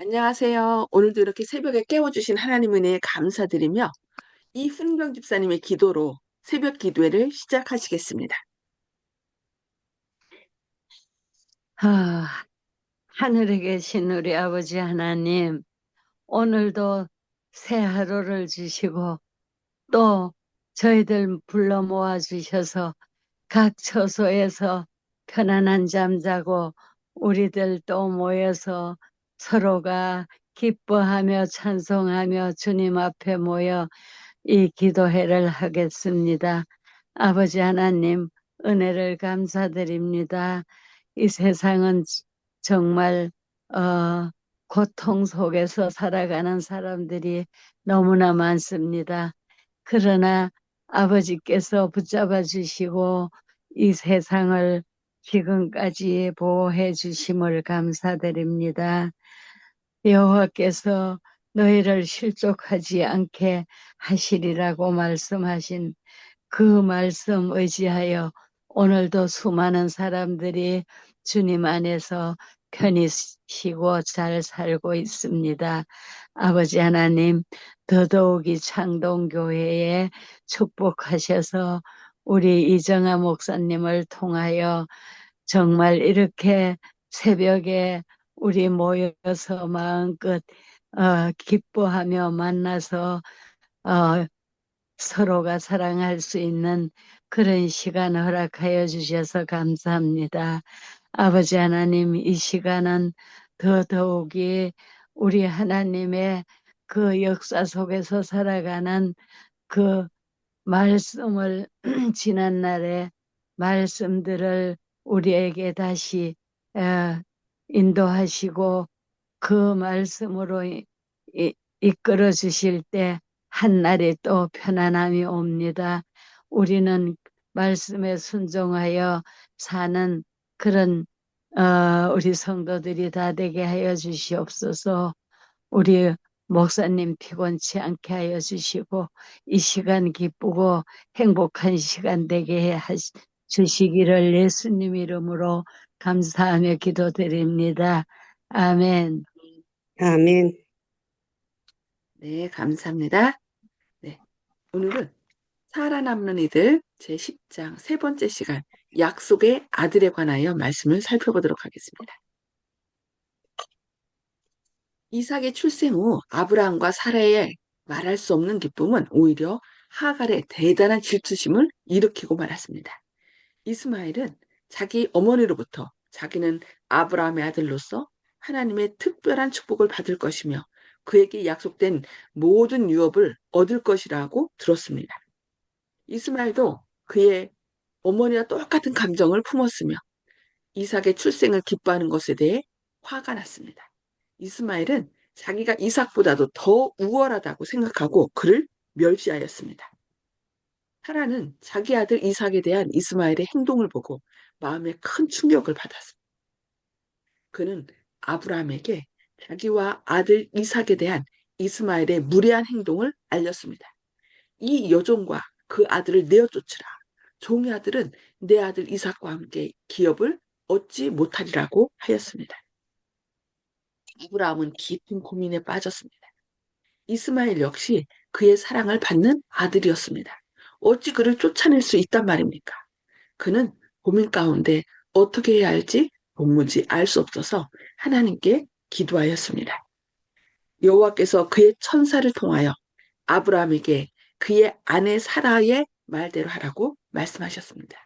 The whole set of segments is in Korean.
안녕하세요. 오늘도 이렇게 새벽에 깨워주신 하나님 은혜에 감사드리며 이훈경 집사님의 기도로 새벽 기도회를 시작하시겠습니다. 아, 하늘에 계신 우리 아버지 하나님, 오늘도 새 하루를 주시고 또 저희들 불러 모아 주셔서 각 처소에서 편안한 잠 자고 우리들 또 모여서 서로가 기뻐하며 찬송하며 주님 앞에 모여 이 기도회를 하겠습니다. 아버지 하나님, 은혜를 감사드립니다. 이 세상은 정말 고통 속에서 살아가는 사람들이 너무나 많습니다. 그러나 아버지께서 붙잡아 주시고 이 세상을 지금까지 보호해 주심을 감사드립니다. 여호와께서 너희를 실족하지 않게 하시리라고 말씀하신 그 말씀 의지하여 오늘도 수많은 사람들이 주님 안에서 편히 쉬고 잘 살고 있습니다. 아버지 하나님, 더더욱이 창동교회에 축복하셔서 우리 이정아 목사님을 통하여 정말 이렇게 새벽에 우리 모여서 마음껏 기뻐하며 만나서 어, 서로가 사랑할 수 있는 그런 시간 허락하여 주셔서 감사합니다. 아버지 하나님, 이 시간은 더더욱이 우리 하나님의 그 역사 속에서 살아가는 그 말씀을 지난날의 말씀들을 우리에게 다시 어, 인도하시고 그 말씀으로 이끌어 주실 때 한날이 또 편안함이 옵니다. 우리는 말씀에 순종하여 사는 그런 우리 성도들이 다 되게 하여 주시옵소서. 우리 목사님 피곤치 않게 하여 주시고 이 시간 기쁘고 행복한 시간 되게 주시기를 예수님 이름으로 감사하며 기도드립니다. 아멘. 아멘. 네, 감사합니다. 네, 오늘은 살아남는 이들 제10장 세 번째 시간 약속의 아들에 관하여 말씀을 살펴보도록 하겠습니다. 이삭의 출생 후 아브라함과 사라의 말할 수 없는 기쁨은 오히려 하갈의 대단한 질투심을 일으키고 말았습니다. 이스마엘은 자기 어머니로부터 자기는 아브라함의 아들로서 하나님의 특별한 축복을 받을 것이며 그에게 약속된 모든 유업을 얻을 것이라고 들었습니다. 이스마엘도 그의 어머니와 똑같은 감정을 품었으며 이삭의 출생을 기뻐하는 것에 대해 화가 났습니다. 이스마엘은 자기가 이삭보다도 더 우월하다고 생각하고 그를 멸시하였습니다. 사라는 자기 아들 이삭에 대한 이스마엘의 행동을 보고 마음에 큰 충격을 받았습니다. 그는 아브라함에게 자기와 아들 이삭에 대한 이스마엘의 무례한 행동을 알렸습니다. 이 여종과 그 아들을 내어 쫓으라. 종의 아들은 내 아들 이삭과 함께 기업을 얻지 못하리라고 하였습니다. 아브라함은 깊은 고민에 빠졌습니다. 이스마엘 역시 그의 사랑을 받는 아들이었습니다. 어찌 그를 쫓아낼 수 있단 말입니까? 그는 고민 가운데 어떻게 해야 할지 도무지 알 수 없어서 하나님께 기도하였습니다. 여호와께서 그의 천사를 통하여 아브라함에게 그의 아내 사라의 말대로 하라고 말씀하셨습니다.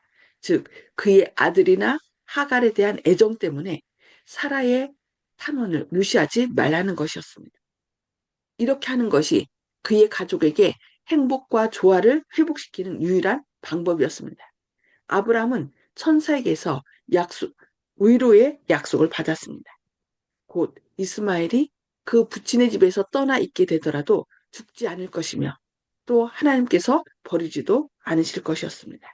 즉 그의 아들이나 하갈에 대한 애정 때문에 사라의 탄원을 무시하지 말라는 것이었습니다. 이렇게 하는 것이 그의 가족에게 행복과 조화를 회복시키는 유일한 방법이었습니다. 아브라함은 천사에게서 위로의 약속을 받았습니다. 곧 이스마엘이 그 부친의 집에서 떠나 있게 되더라도 죽지 않을 것이며 또 하나님께서 버리지도 않으실 것이었습니다.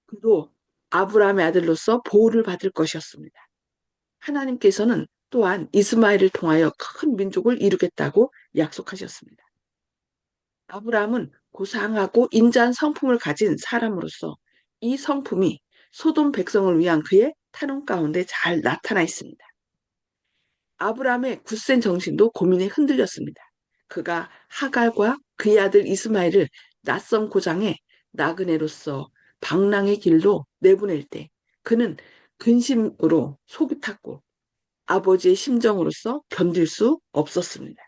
그도 아브라함의 아들로서 보호를 받을 것이었습니다. 하나님께서는 또한 이스마엘을 통하여 큰 민족을 이루겠다고 약속하셨습니다. 아브라함은 고상하고 인자한 성품을 가진 사람으로서 이 성품이 소돔 백성을 위한 그의 탄원 가운데 잘 나타나 있습니다. 아브라함의 굳센 정신도 고민에 흔들렸습니다. 그가 하갈과 그의 아들 이스마엘을 낯선 고장에 나그네로서 방랑의 길로 내보낼 때 그는 근심으로 속이 탔고 아버지의 심정으로서 견딜 수 없었습니다.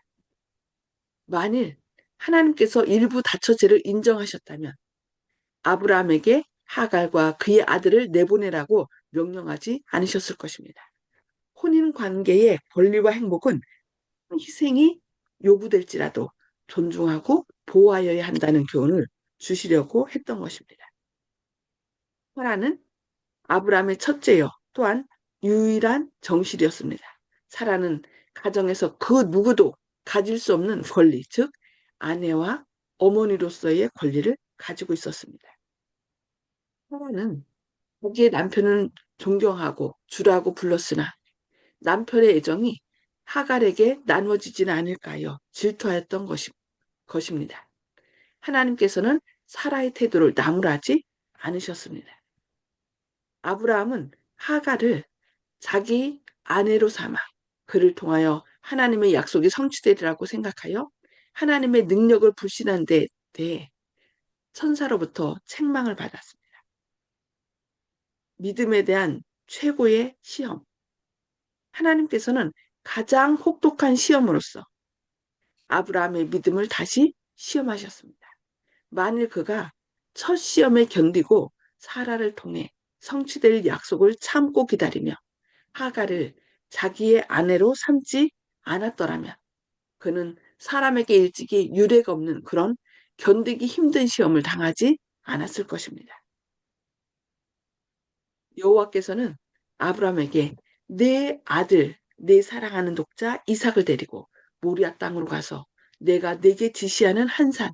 만일 하나님께서 일부 다처제를 인정하셨다면 아브라함에게 하갈과 그의 아들을 내보내라고 명령하지 않으셨을 것입니다. 혼인 관계의 권리와 행복은 희생이 요구될지라도 존중하고 보호하여야 한다는 교훈을 주시려고 했던 것입니다. 사라는 아브라함의 첫째요. 또한 유일한 정실이었습니다. 사라는 가정에서 그 누구도 가질 수 없는 권리, 즉 아내와 어머니로서의 권리를 가지고 있었습니다. 사라는 자기의 남편은 존경하고 주라고 불렀으나 남편의 애정이 하갈에게 나누어지지는 않을까요? 질투하였던 것입니다. 하나님께서는 사라의 태도를 나무라지 않으셨습니다. 아브라함은 하갈을 자기 아내로 삼아 그를 통하여 하나님의 약속이 성취되리라고 생각하여 하나님의 능력을 불신한 데 대해 천사로부터 책망을 받았습니다. 믿음에 대한 최고의 시험. 하나님께서는 가장 혹독한 시험으로서 아브라함의 믿음을 다시 시험하셨습니다. 만일 그가 첫 시험에 견디고 사라를 통해 성취될 약속을 참고 기다리며 하갈을 자기의 아내로 삼지 않았더라면 그는 사람에게 일찍이 유례가 없는 그런 견디기 힘든 시험을 당하지 않았을 것입니다. 여호와께서는 아브라함에게 내 아들, 내 사랑하는 독자 이삭을 데리고 모리아 땅으로 가서 내가 내게 지시하는 한 산,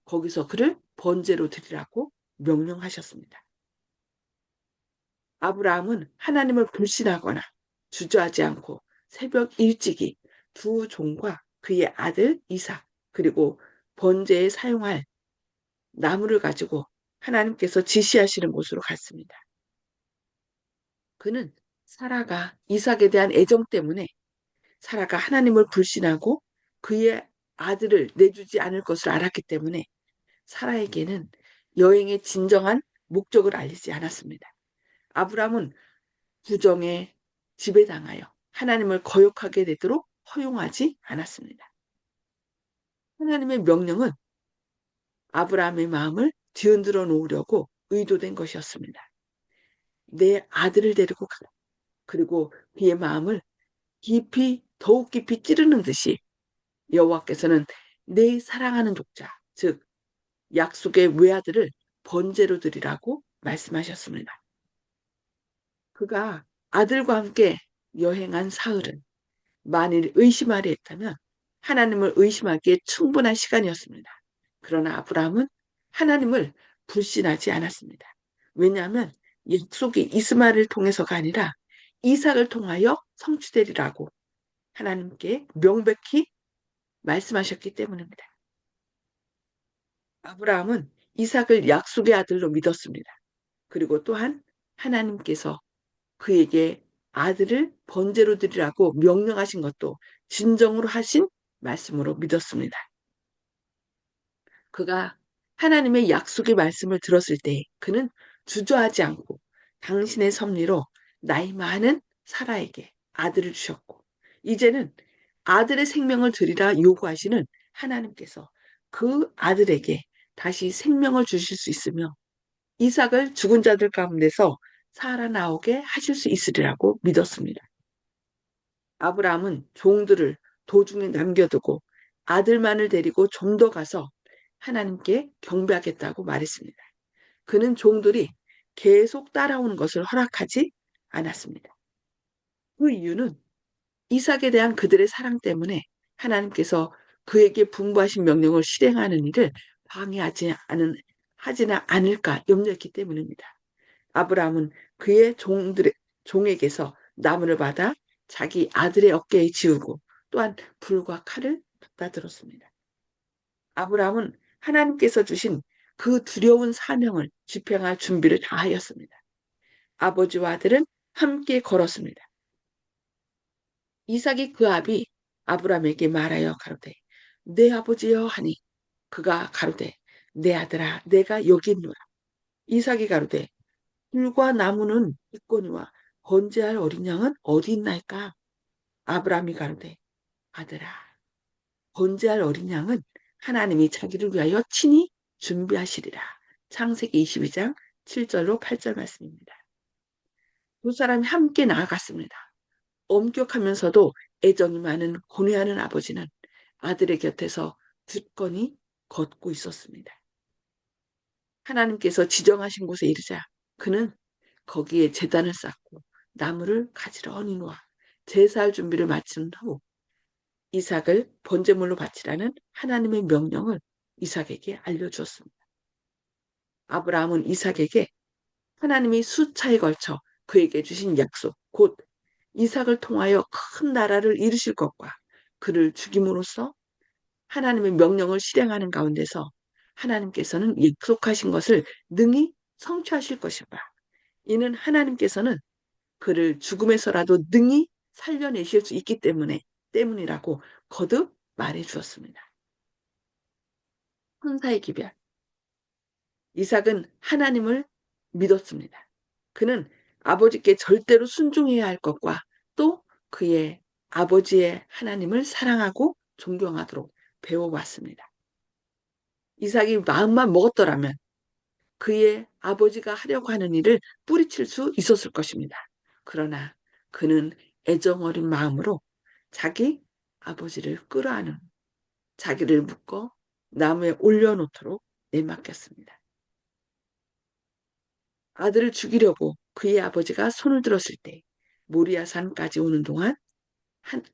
거기서 그를 번제로 드리라고 명령하셨습니다. 아브라함은 하나님을 불신하거나 주저하지 않고 새벽 일찍이 두 종과 그의 아들 이삭 그리고 번제에 사용할 나무를 가지고 하나님께서 지시하시는 곳으로 갔습니다. 그는 사라가 이삭에 대한 애정 때문에 사라가 하나님을 불신하고 그의 아들을 내주지 않을 것을 알았기 때문에 사라에게는 여행의 진정한 목적을 알리지 않았습니다. 아브라함은 부정에 지배당하여 하나님을 거역하게 되도록 허용하지 않았습니다. 하나님의 명령은 아브라함의 마음을 뒤흔들어 놓으려고 의도된 것이었습니다. 내 아들을 데리고 가라. 그리고 그의 마음을 더욱 깊이 찌르는 듯이 여호와께서는 내 사랑하는 독자, 즉 약속의 외아들을 번제로 드리라고 말씀하셨습니다. 그가 아들과 함께 여행한 사흘은 만일 의심하려 했다면 하나님을 의심하기에 충분한 시간이었습니다. 그러나 아브라함은 하나님을 불신하지 않았습니다. 왜냐하면 약속이 이스마엘을 통해서가 아니라 이삭을 통하여 성취되리라고 하나님께 명백히 말씀하셨기 때문입니다. 아브라함은 이삭을 약속의 아들로 믿었습니다. 그리고 또한 하나님께서 그에게 아들을 번제로 드리라고 명령하신 것도 진정으로 하신 말씀으로 믿었습니다. 그가 하나님의 약속의 말씀을 들었을 때 그는 주저하지 않고 당신의 섭리로 나이 많은 사라에게 아들을 주셨고 이제는 아들의 생명을 드리라 요구하시는 하나님께서 그 아들에게 다시 생명을 주실 수 있으며 이삭을 죽은 자들 가운데서 살아나오게 하실 수 있으리라고 믿었습니다. 아브라함은 종들을 도중에 남겨두고 아들만을 데리고 좀 더 가서 하나님께 경배하겠다고 말했습니다. 그는 종들이 계속 따라오는 것을 허락하지 않았습니다. 그 이유는 이삭에 대한 그들의 사랑 때문에 하나님께서 그에게 분부하신 명령을 실행하는 일을 하지는 않을까 염려했기 때문입니다. 아브라함은 그의 종에게서 나무를 받아 자기 아들의 어깨에 지우고 또한 불과 칼을 갖다 들었습니다. 아브라함은 하나님께서 주신 그 두려운 사명을 집행할 준비를 다 하였습니다. 아버지와 아들은 함께 걸었습니다. 이삭이 그 아비 아브라함에게 말하여 가로되 내 아버지여 하니 그가 가로되 내 아들아 내가 여기 있노라. 이삭이 가로되 불과 나무는 있거니와 번제할 어린 양은 어디 있나이까? 아브라함이 가로되 아들아 번제할 어린 양은 하나님이 자기를 위하여 친히 준비하시리라. 창세기 22장 7절로 8절 말씀입니다. 두 사람이 함께 나아갔습니다. 엄격하면서도 애정이 많은 고뇌하는 아버지는 아들의 곁에서 굳건히 걷고 있었습니다. 하나님께서 지정하신 곳에 이르자 그는 거기에 제단을 쌓고 나무를 가지런히 놓아 제사할 준비를 마친 후 이삭을 번제물로 바치라는 하나님의 명령을 이삭에게 알려주었습니다. 아브라함은 이삭에게 하나님이 수차에 걸쳐 그에게 주신 약속, 곧 이삭을 통하여 큰 나라를 이루실 것과 그를 죽임으로써 하나님의 명령을 실행하는 가운데서 하나님께서는 약속하신 것을 능히 성취하실 것이다. 이는 하나님께서는 그를 죽음에서라도 능히 살려내실 수 있기 때문이라고 거듭 말해 주었습니다. 헌사의 기별. 이삭은 하나님을 믿었습니다. 그는 아버지께 절대로 순종해야 할 것과 또 그의 아버지의 하나님을 사랑하고 존경하도록 배워왔습니다. 이삭이 마음만 먹었더라면 그의 아버지가 하려고 하는 일을 뿌리칠 수 있었을 것입니다. 그러나 그는 애정 어린 마음으로 자기 아버지를 끌어안은 자기를 묶어 나무에 올려놓도록 내맡겼습니다. 아들을 죽이려고 그의 아버지가 손을 들었을 때 모리아 산까지 오는 동안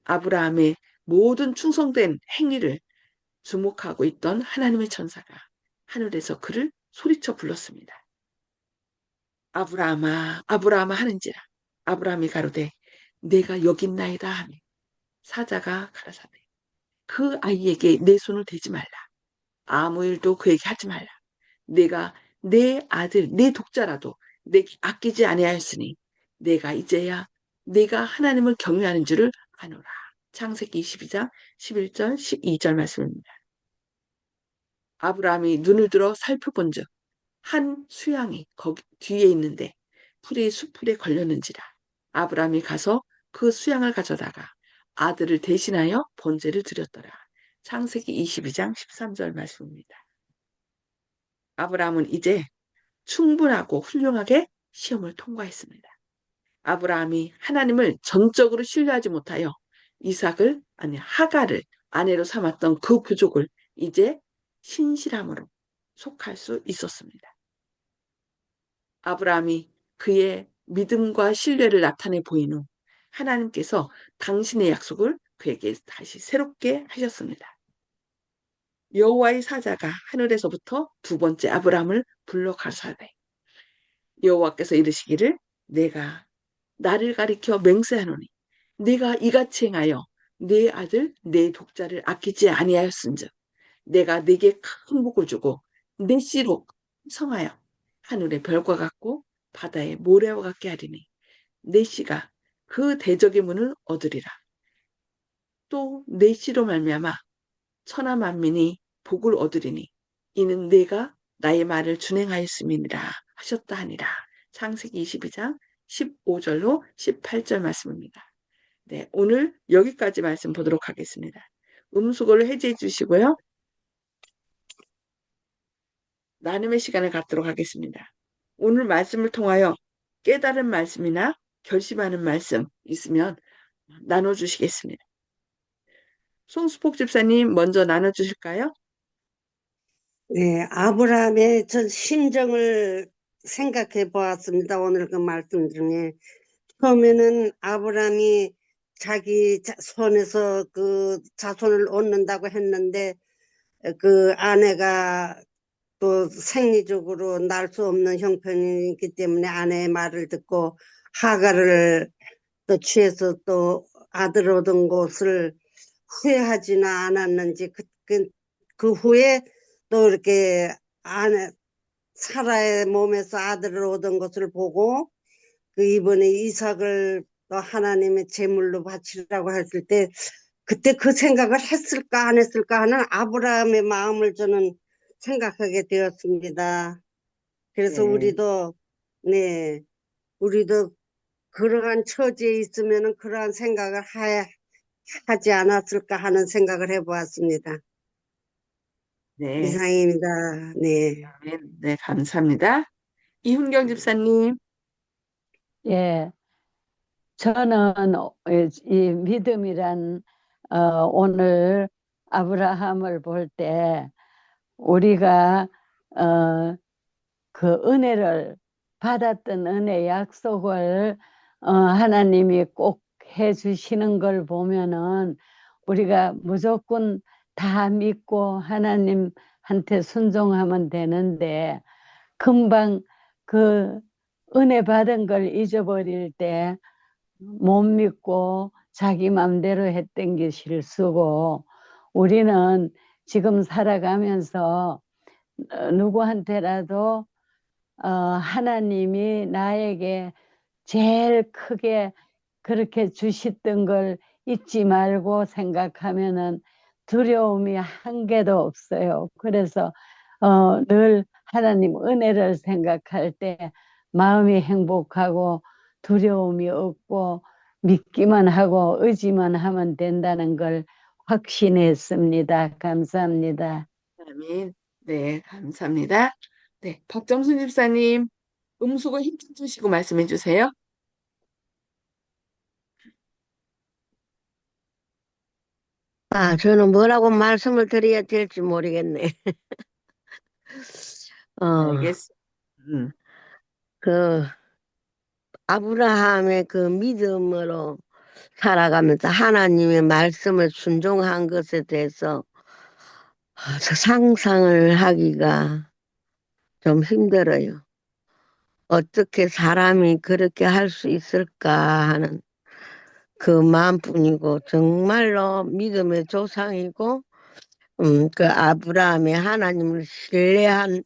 아브라함의 모든 충성된 행위를 주목하고 있던 하나님의 천사가 하늘에서 그를 소리쳐 불렀습니다. 아브라함아 아브라함아 하는지라. 아브라함이 가로되 내가 여기 있나이다 하며 사자가 가라사대 그 아이에게 내 손을 대지 말라. 아무 일도 그에게 하지 말라. 내가 내 아들 내 독자라도 내 아끼지 아니하였으니 내가 이제야 내가 하나님을 경외하는 줄을 아노라. 창세기 22장 11절 12절 말씀입니다. 아브라함이 눈을 들어 살펴본즉 한 수양이 거기 뒤에 있는데 풀이 수풀에 걸렸는지라. 아브라함이 가서 그 수양을 가져다가 아들을 대신하여 번제를 드렸더라. 창세기 22장 13절 말씀입니다. 아브라함은 이제 충분하고 훌륭하게 시험을 통과했습니다. 아브라함이 하나님을 전적으로 신뢰하지 못하여 이삭을 아니 하가를 아내로 삼았던 그 부족을 이제 신실함으로 속할 수 있었습니다. 아브라함이 그의 믿음과 신뢰를 나타내 보인 후 하나님께서 당신의 약속을 그에게 다시 새롭게 하셨습니다. 여호와의 사자가 하늘에서부터 두 번째 아브라함을 불러 가라사대 여호와께서 이르시기를 내가 나를 가리켜 맹세하노니 네가 이같이 행하여 네 아들 네 독자를 아끼지 아니하였은즉 내가 네게 큰 복을 주고 네 씨로 성하여 하늘의 별과 같고 바다의 모래와 같게 하리니 네 씨가 그 대적의 문을 얻으리라. 또 네 씨로 말미암아 천하 만민이 복을 얻으리니 이는 내가 나의 말을 준행하였음이니라 하셨다 하니라. 창세기 22장 15절로 18절 말씀입니다. 네, 오늘 여기까지 말씀 보도록 하겠습니다. 음수거를 해제해 주시고요. 나눔의 시간을 갖도록 하겠습니다. 오늘 말씀을 통하여 깨달은 말씀이나 결심하는 말씀 있으면 나눠주시겠습니다. 송수폭 집사님 먼저 나눠주실까요? 네, 아브라함의 전 심정을 생각해 보았습니다. 오늘 그 말씀 중에. 처음에는 아브라함이 자기 손에서 그 자손을 얻는다고 했는데 그 아내가 또 생리적으로 날 수 없는 형편이기 때문에 아내의 말을 듣고 하가를 또 취해서 또 아들 얻은 것을 후회하지는 않았는지 그 후에 또 이렇게 아내 사라의 몸에서 아들을 얻은 것을 보고 그 이번에 이삭을 또 하나님의 제물로 바치라고 했을 때 그때 그 생각을 했을까 안 했을까 하는 아브라함의 마음을 저는 생각하게 되었습니다. 그래서 네, 네, 우리도 그러한 처지에 있으면은 그러한 생각을 하지 않았을까 하는 생각을 해보았습니다. 네, 이상입니다. 네. 네, 네, 감사합니다. 이훈경 집사님, 예, 저는 이 믿음이란 오늘 아브라함을 볼 때 우리가 어, 그 은혜를 받았던 은혜 약속을 하나님이 꼭 해주시는 걸 보면은 우리가 무조건 다 믿고 하나님한테 순종하면 되는데 금방 그 은혜 받은 걸 잊어버릴 때 못 믿고 자기 맘대로 했던 게 실수고 우리는 지금 살아가면서 누구한테라도 하나님이 나에게 제일 크게 그렇게 주셨던 걸 잊지 말고 생각하면은 두려움이 한 개도 없어요. 그래서 늘 하나님 은혜를 생각할 때 마음이 행복하고 두려움이 없고 믿기만 하고 의지만 하면 된다는 걸 확신했습니다. 감사합니다. 아멘. 네, 감사합니다. 네, 박정순 집사님, 음수고 힘좀 주시고 말씀해 주세요. 저는 뭐라고 말씀을 드려야 될지 모르겠네. 어, 알겠습니다. 음, 그, 아브라함의 그 믿음으로 살아가면서 하나님의 말씀을 순종한 것에 대해서 상상을 하기가 좀 힘들어요. 어떻게 사람이 그렇게 할 수 있을까 하는 그 마음뿐이고, 정말로 믿음의 조상이고, 그 아브라함의 하나님을 신뢰한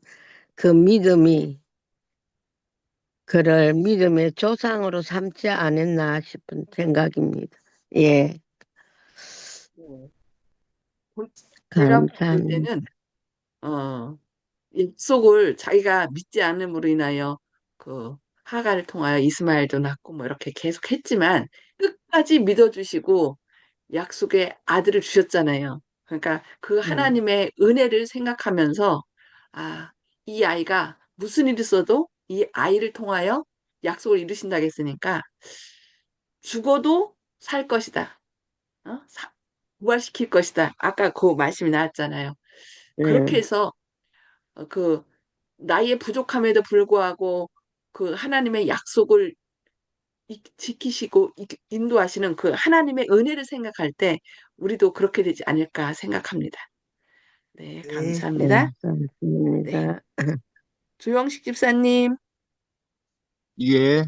그 믿음이 그를 믿음의 조상으로 삼지 않았나 싶은 생각입니다. 예, 네. 제가 볼 감사합니다. 때는 어, 약속을 자기가 믿지 않음으로 인하여 그 하가를 통하여 이스마엘도 낳고 뭐 이렇게 계속 했지만 끝까지 믿어주시고 약속의 아들을 주셨잖아요. 그러니까 그 음, 하나님의 은혜를 생각하면서 아, 이 아이가 무슨 일이 있어도 이 아이를 통하여 약속을 이루신다고 했으니까 죽어도 살 것이다. 부활시킬 것이다. 아까 그 말씀이 나왔잖아요. 그렇게 네, 해서 그 나이의 부족함에도 불구하고 그 하나님의 약속을 지키시고 인도하시는 그 하나님의 은혜를 생각할 때 우리도 그렇게 되지 않을까 생각합니다. 네, 네, 감사합니다. 네, 감사합니다. 조영식 집사님, 예,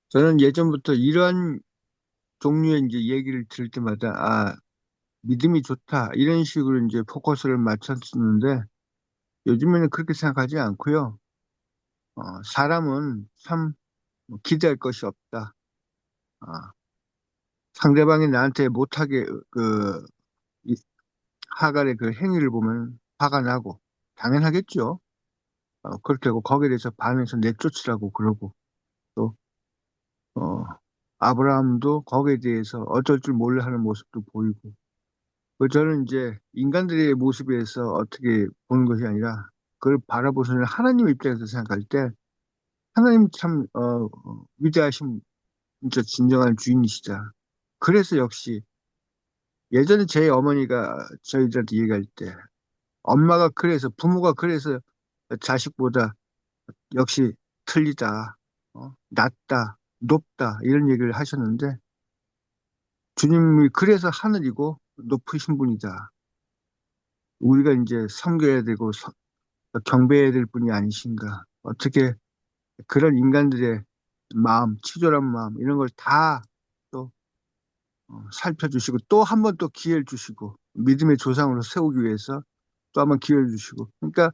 저는 예전부터 이런 종류의 이제 얘기를 들을 때마다, 믿음이 좋다. 이런 식으로 이제 포커스를 맞췄었는데, 요즘에는 그렇게 생각하지 않고요. 사람은 참 기대할 것이 없다. 아, 상대방이 나한테 못하게, 이 하갈의 그 행위를 보면 화가 나고, 당연하겠죠. 그렇게 하고 거기에 대해서 반해서 내쫓으라고 그러고, 또, 어, 아브라함도 거기에 대해서 어쩔 줄 몰라 하는 모습도 보이고, 저는 이제 인간들의 모습에서 어떻게 보는 것이 아니라 그걸 바라보시는 하나님 입장에서 생각할 때 하나님 참 위대하신 진짜 진정한 주인이시다. 그래서 역시 예전에 제 어머니가 저희들한테 얘기할 때 엄마가 그래서 부모가 그래서 자식보다 역시 틀리다, 낮다, 높다 이런 얘기를 하셨는데 주님이 그래서 하늘이고 높으신 분이다. 우리가 이제 섬겨야 되고 경배해야 될 분이 아니신가. 어떻게 그런 인간들의 마음, 치졸한 마음, 이런 걸 다 또 살펴주시고, 또 한 번 또 기회를 주시고, 믿음의 조상으로 세우기 위해서 또 한 번 기회를 주시고. 그러니까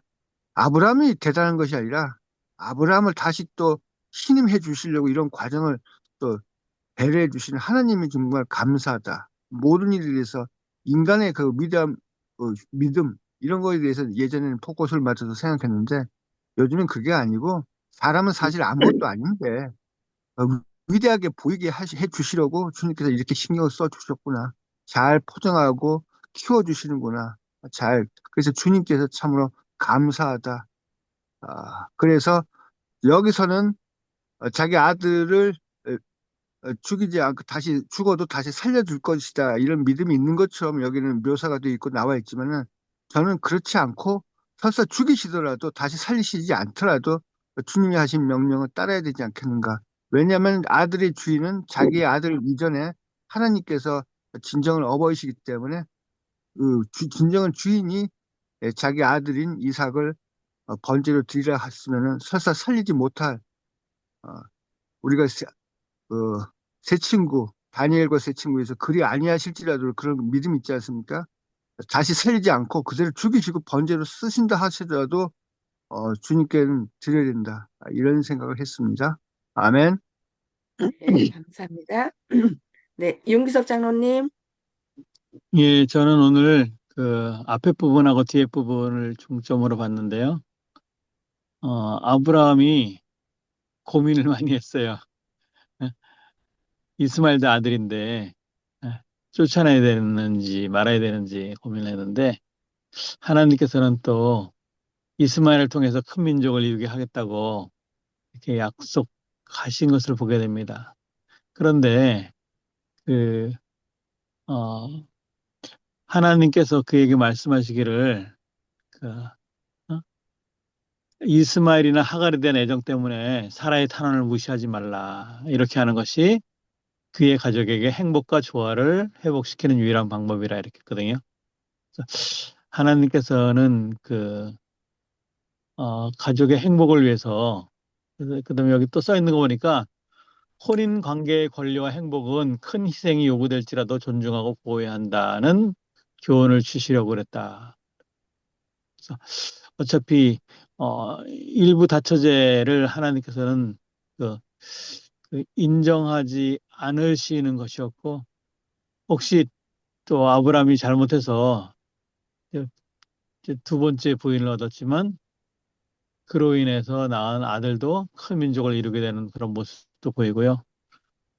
아브라함이 대단한 것이 아니라 아브라함을 다시 또 신임해 주시려고 이런 과정을 또 배려해 주시는 하나님이 정말 감사하다. 모든 일에 대해서 인간의 그 믿음 이런 거에 대해서 예전에는 포커스를 맞춰서 생각했는데 요즘은 그게 아니고 사람은 사실 아무것도 아닌데 어, 위대하게 보이게 해 주시려고 주님께서 이렇게 신경을 써 주셨구나. 잘 포장하고 키워 주시는구나. 그래서 주님께서 참으로 감사하다. 그래서 여기서는 자기 아들을 죽이지 않고 다시 죽어도 다시 살려줄 것이다. 이런 믿음이 있는 것처럼 여기는 묘사가 되어 있고 나와 있지만은 저는 그렇지 않고 설사 죽이시더라도 다시 살리시지 않더라도 주님이 하신 명령을 따라야 되지 않겠는가. 왜냐하면 아들의 주인은 자기의 아들 이전에 하나님께서 진정한 어버이시기 때문에 진정한 주인이 자기 아들인 이삭을 번제로 드리라 했으면은 설사 살리지 못할 어, 우리가 그 새 친구 다니엘과 새 친구에서 그리 아니하실지라도 그런 믿음이 있지 않습니까? 다시 살리지 않고 그대로 죽이시고 번제로 쓰신다 하시더라도 주님께는 드려야 된다. 이런 생각을 했습니다. 아멘. 네, 감사합니다. 네, 윤기석 장로님. 예, 저는 오늘 그 앞에 부분하고 뒤에 부분을 중점으로 봤는데요. 아브라함이 고민을 많이 했어요. 예, 이스마엘도 아들인데 예, 쫓아내야 되는지 말아야 되는지 고민을 했는데 하나님께서는 또 이스마엘을 통해서 큰 민족을 이루게 하겠다고 이렇게 약속하신 것을 보게 됩니다. 그런데 그 어, 하나님께서 그에게 말씀하시기를 그, 어? 이스마엘이나 하갈에 대한 애정 때문에 사라의 탄원을 무시하지 말라. 이렇게 하는 것이 그의 가족에게 행복과 조화를 회복시키는 유일한 방법이라 이렇게 했거든요. 그래서 하나님께서는 가족의 행복을 위해서, 그다음에 여기 또 써 있는 거 보니까 혼인 관계의 권리와 행복은 큰 희생이 요구될지라도 존중하고 보호해야 한다는 교훈을 주시려고 그랬다. 그래서 어차피 일부 다처제를 하나님께서는 그, 인정하지 않으시는 것이었고 혹시 또 아브라함이 잘못해서 이제 두 번째 부인을 얻었지만 그로 인해서 낳은 아들도 큰 민족을 이루게 되는 그런 모습도 보이고요.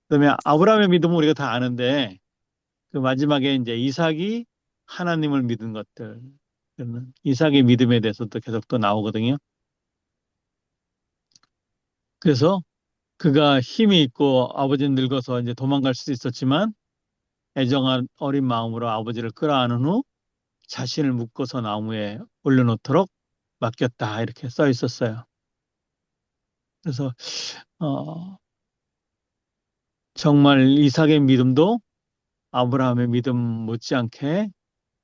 그다음에 아브라함의 믿음은 우리가 다 아는데 그 마지막에 이제 이삭이 하나님을 믿은 것들, 이삭의 믿음에 대해서도 계속 또 나오거든요. 그래서 그가 힘이 있고 아버지는 늙어서 이제 도망갈 수도 있었지만 애정한 어린 마음으로 아버지를 끌어안은 후 자신을 묶어서 나무에 올려놓도록 맡겼다 이렇게 써 있었어요. 그래서 어, 정말 이삭의 믿음도 아브라함의 믿음 못지않게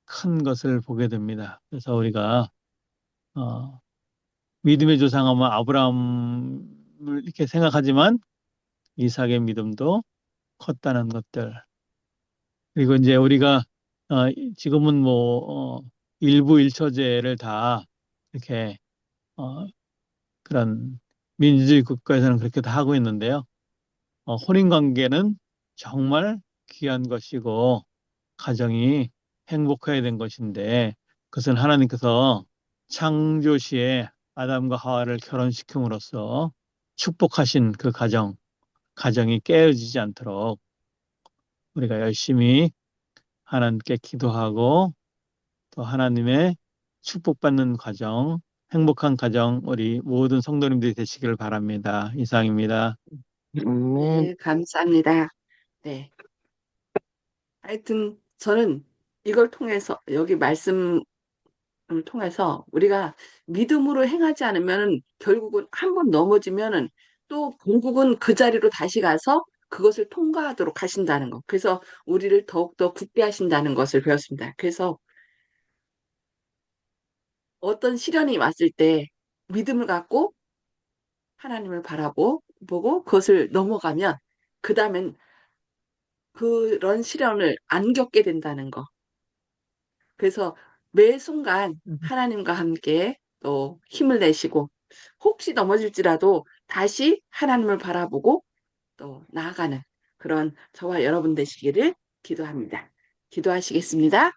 큰 것을 보게 됩니다. 그래서 우리가 어, 믿음의 조상하면 아브라함을 이렇게 생각하지만 이삭의 믿음도 컸다는 것들. 그리고 이제 우리가 지금은 뭐 일부 일처제를 다 이렇게 그런 민주주의 국가에서는 그렇게 다 하고 있는데요. 혼인 관계는 정말 귀한 것이고 가정이 행복해야 된 것인데 그것은 하나님께서 창조시에 아담과 하와를 결혼시킴으로써 축복하신 그 가정이 깨어지지 않도록 우리가 열심히 하나님께 기도하고 또 하나님의 축복받는 가정, 행복한 가정 우리 모든 성도님들이 되시기를 바랍니다. 이상입니다. 네, 감사합니다. 네. 하여튼 저는 이걸 통해서 여기 말씀을 통해서 우리가 믿음으로 행하지 않으면 결국은 한 번 넘어지면은 또 결국은 그 자리로 다시 가서 그것을 통과하도록 하신다는 거. 그래서 우리를 더욱더 굳게 하신다는 것을 배웠습니다. 그래서 어떤 시련이 왔을 때 믿음을 갖고 하나님을 보고 그것을 넘어가면 그 다음엔 그런 시련을 안 겪게 된다는 거. 그래서 매 순간 하나님과 함께 또 힘을 내시고 혹시 넘어질지라도 다시 하나님을 바라보고 또 나아가는 그런 저와 여러분 되시기를 기도합니다. 기도하시겠습니다.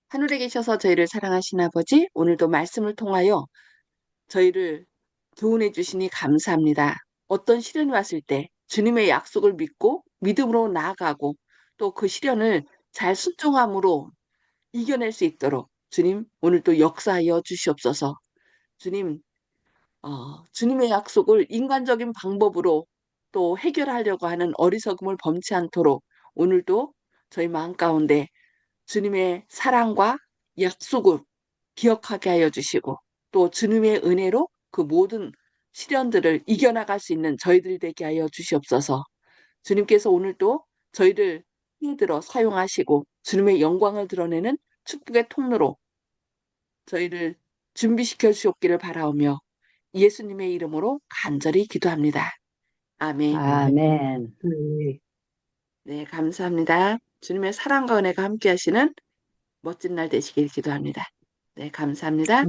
하늘에 계셔서 저희를 사랑하신 아버지, 오늘도 말씀을 통하여 저희를 교훈해 주시니 감사합니다. 어떤 시련이 왔을 때 주님의 약속을 믿고 믿음으로 나아가고 또 그 시련을 잘 순종함으로 이겨낼 수 있도록 주님 오늘도 역사하여 주시옵소서. 주님, 주님의 약속을 인간적인 방법으로 또 해결하려고 하는 어리석음을 범치 않도록 오늘도 저희 마음 가운데 주님의 사랑과 약속을 기억하게 하여 주시고 또 주님의 은혜로 그 모든 시련들을 이겨나갈 수 있는 저희들 되게 하여 주시옵소서. 주님께서 오늘도 저희를 힘들어 사용하시고 주님의 영광을 드러내는 축복의 통로로 저희를 준비시켜 주셨기를 바라오며 예수님의 이름으로 간절히 기도합니다. 아멘. 아멘. 네. 네, 감사합니다. 주님의 사랑과 은혜가 함께 하시는 멋진 날 되시길 기도합니다. 네, 감사합니다.